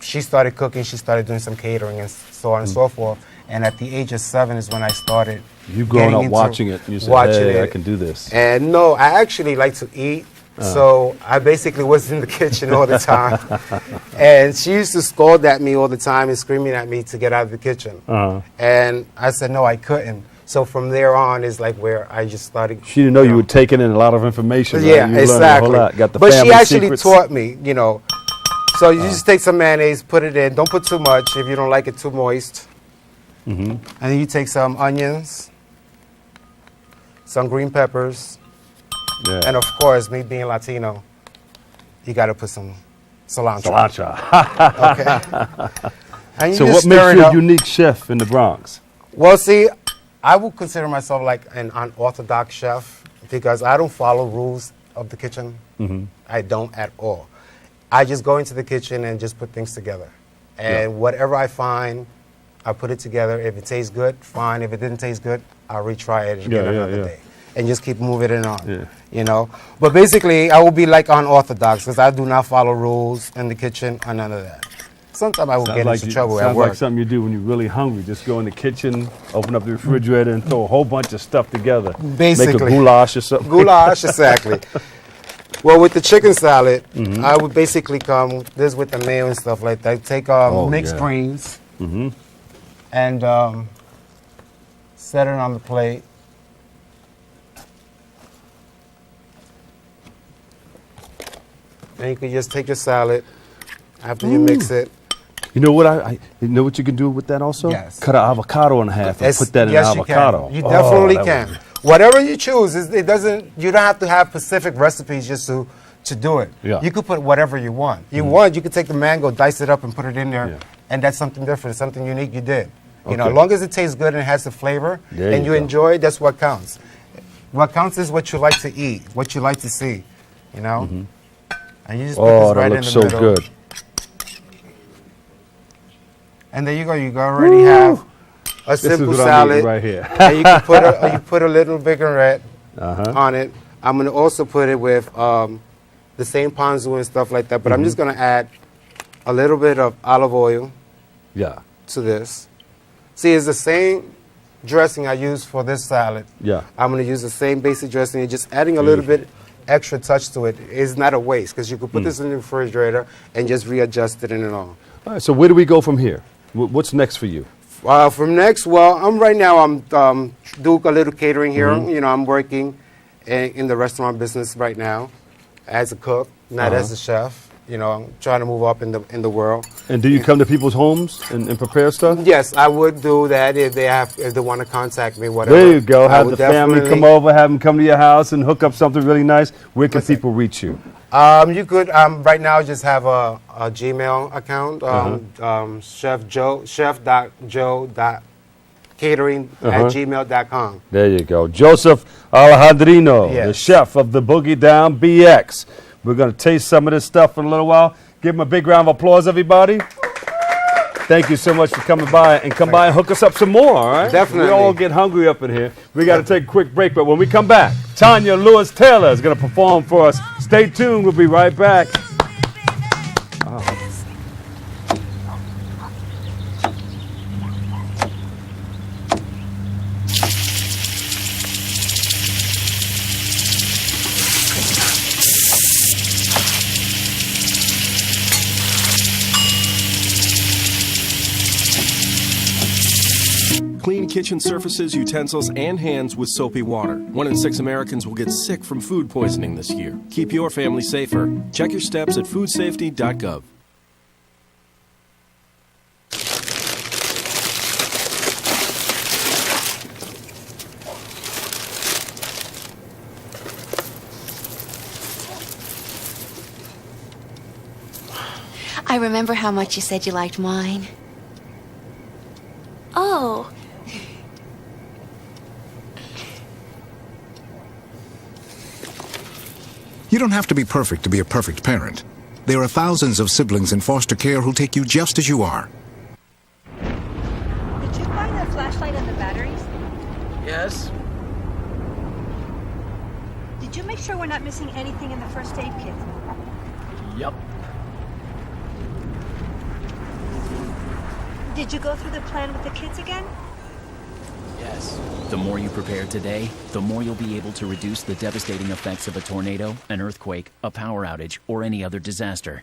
she started cooking, she started doing some catering and so on and so forth. And at the age of 7 is when I started. You growing up into watching it, you said, watching hey, it. I can do this. And no, I actually like to eat. So I basically was in the kitchen all the time. And she used to scold at me all the time and screaming at me to get out of the kitchen. And I said, no, I couldn't. So from there on is like where I just started. She didn't know you were taking in a lot of information. Right? Yeah, You learned a exactly. whole lot. Got the But she family actually secrets. taught me, So you just take some mayonnaise, put it in. Don't put too much if you don't like it too moist. Mm-hmm. And then you take some onions, some green peppers, and of course, me being Latino, you got to put some cilantro. Okay. And you So just what makes stir it you a up. unique chef in the Bronx? Well, see, I would consider myself like an unorthodox chef because I don't follow rules of the kitchen. Mm-hmm. I don't at all. I just go into the kitchen and just put things together. And whatever I find, I put it together. If it tastes good, fine. If it didn't taste good, I'll retry it again another day. And just keep moving it on, But basically, I will be like unorthodox because I do not follow rules in the kitchen or none of that. Sometimes I will get into trouble at Sounds work. like something you do when you're really hungry. Just go in the kitchen, open up the refrigerator, and throw a whole bunch of stuff together. Basically. Make a goulash or something. Goulash, exactly. Well, with the chicken salad, I would basically come this with the mayo and stuff like that. Take mixed greens and set it on the plate. And you can just take your salad after you mix it. You know what you know what you can do with that also? Yes. Cut an avocado in half and put that in avocado. You definitely can. Whatever you choose, it doesn't. You don't have to have specific recipes just to do it. Yeah. You could put whatever you want. You could take the mango, dice it up, and put it in there, and that's something different, something unique you did. As long as it tastes good and it has the flavor, and you enjoy it, that's what counts. What counts is what you like to eat, what you like to see, And you just put this right in the looks so middle. good. And there you go. You already have a simple is what I'm salad eating right here. And you can put a little vinaigrette on it. I'm going to also put it with the same ponzu and stuff like that. But I'm just going to add a little bit of olive oil to this. See, it's the same dressing I use for this salad. Yeah. I'm going to use the same basic dressing and just adding a little bit extra touch to it is not a waste because you could put this in the refrigerator and just readjust it and all. All right, so where do we go from here? What's next for you? From next, well, I'm doing a little catering here. I'm working in the restaurant business right now as a cook, not as a chef. I'm trying to move up in the world. And do you come to people's homes and prepare stuff? Yes, I would do that if they want to contact me, whatever. There you go. Have would the family come over, have them come to your house and hook up something really nice. Where can people reach you? You could right now just have a Gmail account, chefjoe.catering@gmail.com. There you go. Joseph Alejandrino, the chef of the Boogie Down BX. We're going to taste some of this stuff in a little while. Give him a big round of applause, everybody. Thank you so much for coming by, and come by and hook us up some more, all right? Definitely. We all get hungry up in here. We got to take a quick break, but when we come back, Tanya Lewis Taylor is going to perform for us. Stay tuned. We'll be right back. clean kitchen surfaces, utensils, and hands with soapy water. 1 in 6 Americans will get sick from food poisoning this year. Keep your family safer. Check your steps at foodsafety.gov. I remember how much you said you liked wine. Oh. You don't have to be perfect to be a perfect parent. There are thousands of siblings in foster care who'll take you just as you are. Did you find that flashlight and the batteries? Yes. Did you make sure we're not missing anything in the first aid kit? Yep. Did you go through the plan with the kids again? Yes. The more you prepare today, the more you'll be able to reduce the devastating effects of a tornado, an earthquake, a power outage, or any other disaster.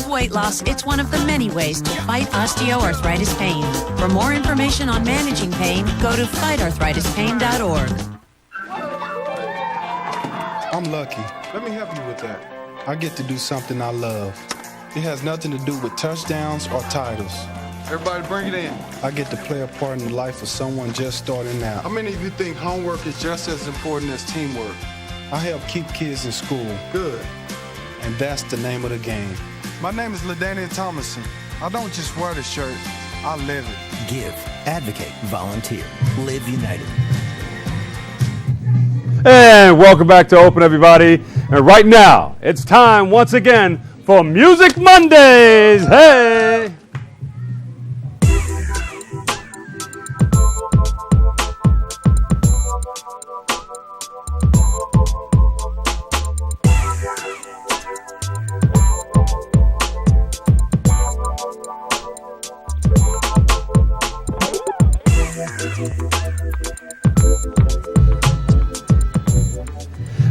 Weight loss, it's one of the many ways to fight osteoarthritis pain. For more information on managing pain, go to fightarthritispain.org. I'm lucky. Let me help you with that. I get to do something I love. It has nothing to do with touchdowns or titles. Everybody bring it in. I get to play a part in the life of someone just starting out. How many of you think homework is just as important as teamwork? I help keep kids in school. Good. And that's the name of the game. My name is LaDainian Thomason. I don't just wear the shirt, I live it. Give, advocate, volunteer. Live United. And welcome back to Open, everybody. And right now, it's time once again for Music Mondays. Hey!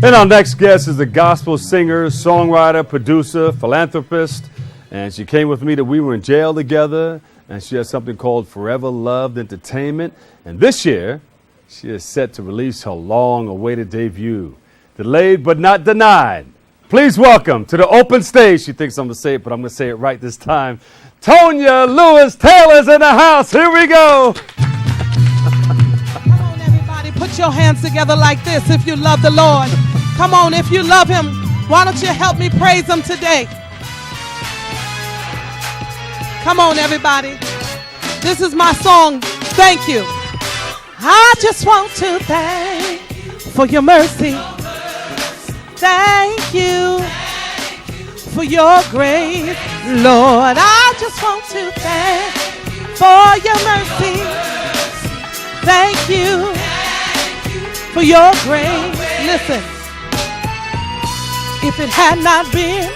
And our next guest is a gospel singer, songwriter, producer, philanthropist. And she came with me that we were in jail together. And she has something called Forever Loved Entertainment. And this year, she is set to release her long-awaited debut. Delayed but not denied. Please welcome to the open stage. She thinks I'm going to say it, but I'm going to say it right this time. Tonya Lewis Taylor's in the house. Here we go. Come on, everybody. Put your hands together like this if you love the Lord. Come on, if you love him, why don't you help me praise him today? Come on, everybody. This is my song, Thank You. I just want to thank you for your mercy. Thank you for your grace. Lord, I just want to thank you for your mercy. Thank you for your grace. Listen. If it had not been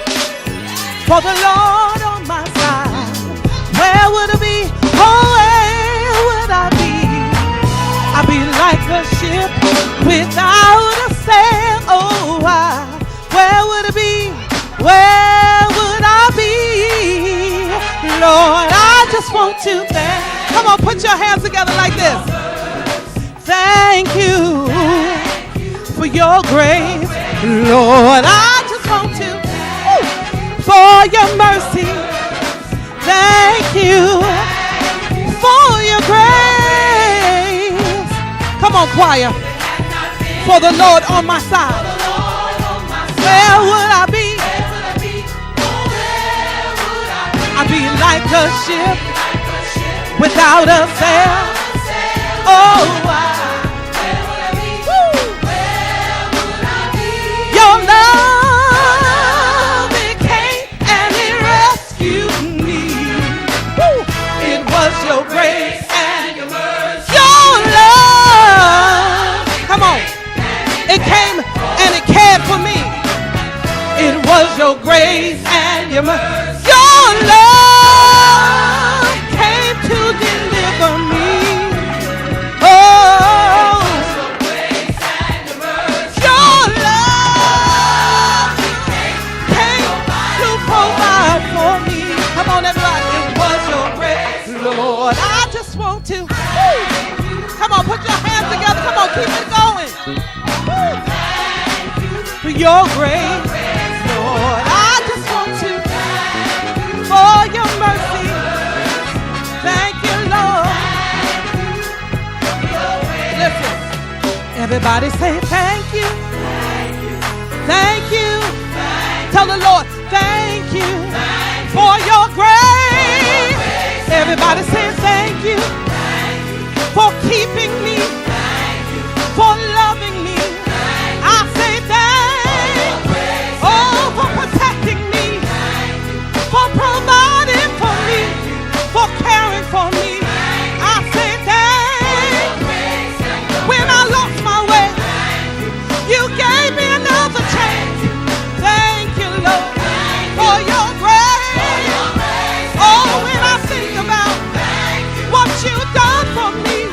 for the Lord on my side, where would I be? Oh, where would I be? I'd be like a ship without a sail. Oh, where would I be? Where would I be? Lord, I just want to thank. Come on, put your hands together like this. Thank you for your grace. Lord, I just want to for your mercy. Thank you for your grace. Come on, choir. For the Lord on my side. Where would I be? I'd be like a ship without a sail. Oh, your love, it came and it rescued me. Woo. It was your grace and your mercy. Your love, come on. It your love came to deliver me. Oh, your love came to provide for me. Come on, everybody. It was your grace, Lord. I just want to. Come on, put your hands together. Come on, keep it going. For your grace, Lord. I just want to. For your mercy. Thank you, Lord. Listen. Everybody say thank you. Thank you. Tell the Lord, thank you for your grace. Everybody say thank you for keeping me, for loving me. I say thanks, oh, for protecting me, for providing for me, for caring for me. I say thanks. When I lost my way, you gave me another chance. Thank you, Lord, for your grace. Oh, when I think about what you've done for me,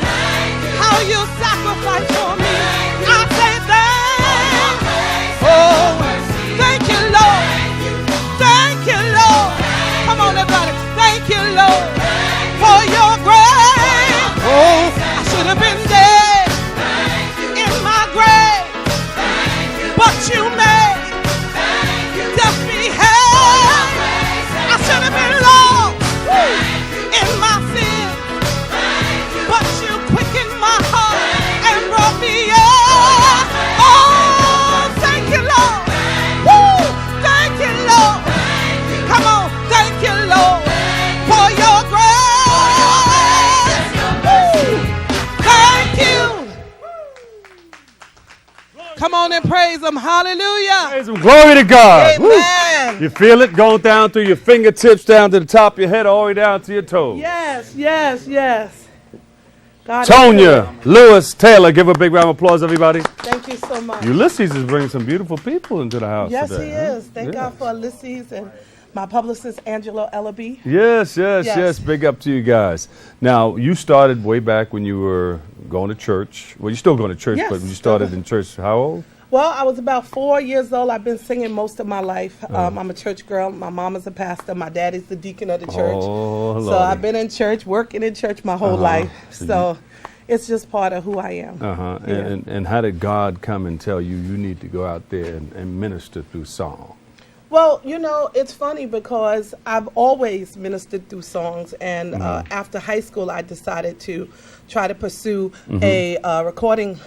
how you sacrificed for me, I say thanks. Oh, thank you, Lord. Thank you, Lord. Come on, everybody. Thank you, Lord, for your grace. Oh, I should have been dead in my grave, but you made death behave. I should have been lost in my sin, but you quickened my heart and brought me out. Oh, thank you, Lord. Woo, thank you, Lord. Come on, thank you, Lord, for your grace. Woo, thank you. Come on and praise him. Hallelujah. Praise him. Glory to God. Amen. Woo. You feel it going down through your fingertips, down to the top of your head, all the way down to your toes. Yes, yes, yes. God is Tonya Lewis Taylor. Give a big round of applause, everybody. good. Thank you so much. Ulysses is bringing some beautiful people into the house Yes, today. he huh? is. Thank Yeah. God for Ulysses and my publicist, Angelo Ellaby. Yes, yes, Yes. yes. Big up to you guys. Now, you started way back when you were going to church. Well, you're still going to church, Yes. but you started in church how old? Well, I was about 4 years old. I've been singing most of my life. Uh-huh. I'm a church girl. My mom is a pastor. My daddy's the deacon of the church. Oh, so Lordy. I've been in church, working in church my whole Uh-huh. life. So So it's just part of who I am. Uh-huh. Yeah. And how did God come and tell you you need to go out there and minister through song? Well, you know, it's funny because I've always ministered through songs, and after high school, I decided to try to pursue a recording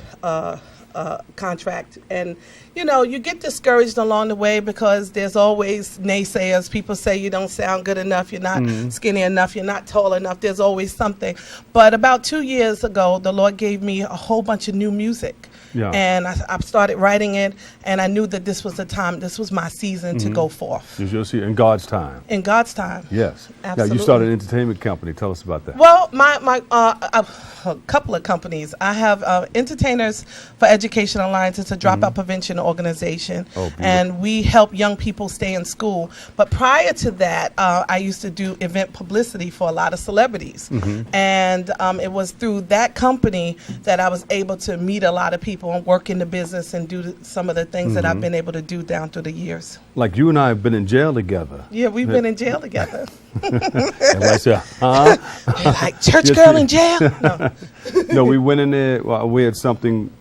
contract. And, you know, you get discouraged along the way because there's always naysayers. People say you don't sound good enough, you're not skinny enough, you're not tall enough. There's always something. But about 2 years ago, the Lord gave me a whole bunch of new music. Yeah. And I started writing it, and I knew that this was the time, this was my season to go forth. You'll see in God's time. In God's time. Yes. Absolutely. Now, you started an entertainment company. Tell us about that. Well, a couple of companies. I have Entertainers for Education Alliance. It's a dropout prevention organization, and we help young people stay in school. But prior to that, I used to do event publicity for a lot of celebrities, and it was through that company that I was able to meet a lot of people and work in the business and do some of the things that I've been able to do down through the years. Like you and I have been in jail together. Yeah, we've been in jail together. Everybody say, huh? You're like, church girl in jail? No. No, we went in there. Well, we had something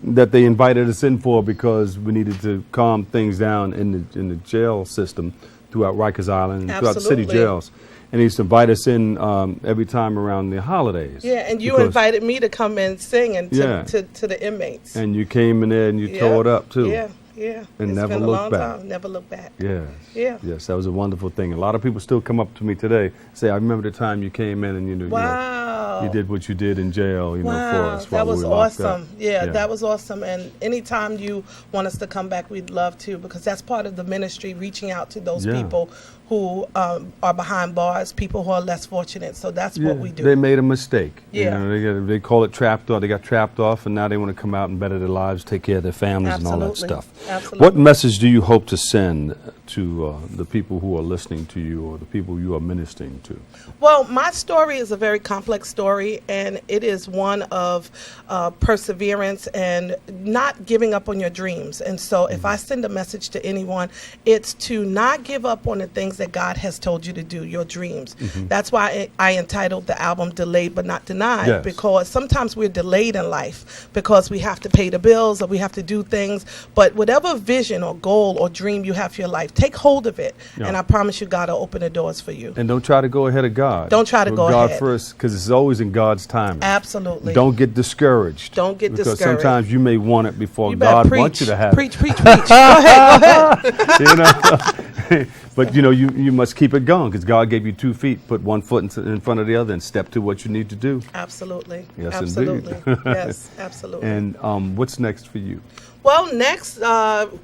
that they invited us in for because we needed to calm things down in the jail system throughout Rikers Island and throughout the city Absolutely. jails. And he used to invite us in every time around the holidays. Yeah, and you because- invited me to come and sing and Yeah. to the inmates. And you came in there and you tore it up too. Yeah, yeah. And It's never been a looked long back. time. Never look back. Yes. Yeah. Yes, that was a wonderful thing. A lot of people still come up to me today, say, "I remember the time you came in and you knew." Wow. Wow. You did what you did in jail, you know, for us while that was we were locked awesome. up. Yeah, that was awesome. And anytime you want us to come back, we'd love to, because that's part of the ministry, reaching out to those people who are behind bars, people who are less fortunate. So that's what we do. They made a mistake. Yeah. You know, they call it trapped off. They got trapped off, and now they want to come out and better their lives, take care of their families and all that stuff. Absolutely. What message do you hope to send to the people who are listening to you or the people you are ministering to? Well, my story is a very complex story, and it is one of perseverance and not giving up on your dreams. And so if I send a message to anyone, it's to not give up on the things that God has told you to do, your dreams. That's why I entitled the album Delayed But Not Denied, because sometimes we're delayed in life because we have to pay the bills or we have to do things. But whatever vision or goal or dream you have for your life, take hold of it. And I promise you, God will open the doors for you. And don't try to go ahead of God. Don't try to go God ahead. first, because it's always in God's timing. Absolutely. Don't get discouraged. Don't get because discouraged. Sometimes you may want it before You better God preach. wants you to have Preach, it. preach, preach. Go ahead, go ahead. You know? But, you know, you must keep it going, because God gave you 2 feet. Put one foot in front of the other and step to what you need to do. Absolutely. Yes, absolutely. indeed. Yes, absolutely. And what's next for you? Well, next,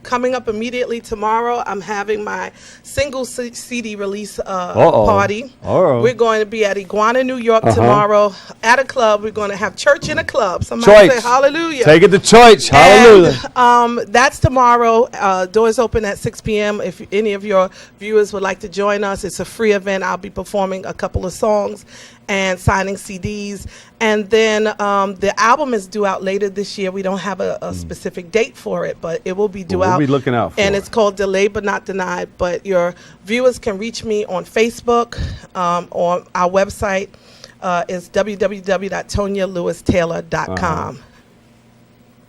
coming up immediately tomorrow, I'm having my single CD release party. We're going to be at Iguana, New York tomorrow at a club. We're going to have church in a club. Somebody say hallelujah. Take it to church. Hallelujah. And, that's tomorrow. Doors open at 6 p.m. If any of your viewers would like to join us, it's a free event. I'll be performing a couple of songs and signing CDs. And then the album is due out later this year. We don't have a specific date for it, but it will be due out. We'll be looking out for and it. it's called Delayed But Not Denied. But your viewers can reach me on Facebook, or our website is www.ToniaLewisTaylor.com.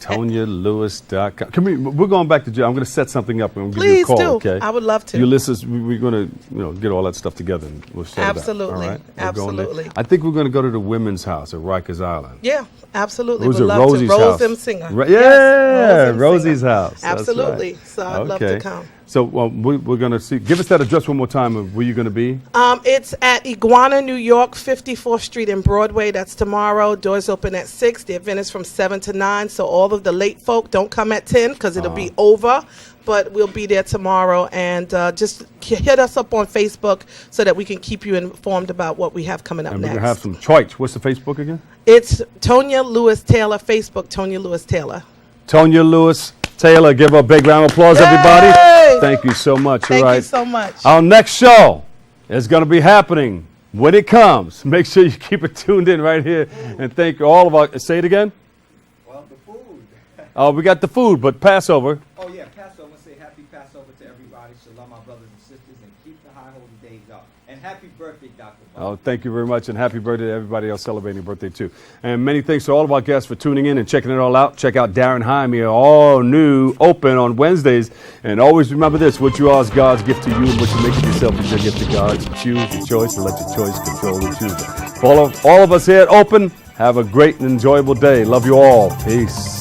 ToniaLewis.com. Come here, we're going back to jail. I'm going to set something up and we'll give you a Please call. do. Okay? I would love to. You listeners, we're going to get all that stuff together and we'll set Absolutely. it up. All right? We're going there. Absolutely. I think we're going to go to the women's house at Rikers Island. Yeah, absolutely. Was We'd it love Rosie's to. house? Rose M. Singer. Yeah, Yes, Rose M. Rosie's Singer. house. That's Absolutely. right. So I'd love to come. So we're going to see. Give us that address one more time of where you're going to be. It's at Iguana, New York, 54th Street and Broadway. That's tomorrow. Doors open at 6. The event is from 7 to 9. So all of the late folk, don't come at 10 because it'll be over. But we'll be there tomorrow. And just hit us up on Facebook so that we can keep you informed about what we have coming up And next. we're going to have some choice. What's the Facebook again? It's Tonya Lewis Taylor. Facebook, Tonya Lewis Taylor. Tonya Lewis Taylor. Give her a big round of applause, everybody. Thank you so much. Thank all right. you so much. Our next show is going to be happening when it comes. Make sure you keep it tuned in right here. And thank all of our. Say it again. Well, the food. Oh, we got the food, but Passover. Oh, yeah, Passover. Say happy Passover to everybody. Shalom, my brothers and sisters, and keep the high holy days up. And happy birthday, Dr. Bob. Oh, thank you very much, and happy birthday to everybody else celebrating a birthday, too. And many thanks to all of our guests for tuning in and checking it all out. Check out Darren Heim here, all new, open on Wednesdays. And always remember this, what you are is God's gift to you, and what you make of yourself is your gift to God. So choose your choice and let your choice control the choosing. For all of us here at Open, have a great and enjoyable day. Love you all. Peace.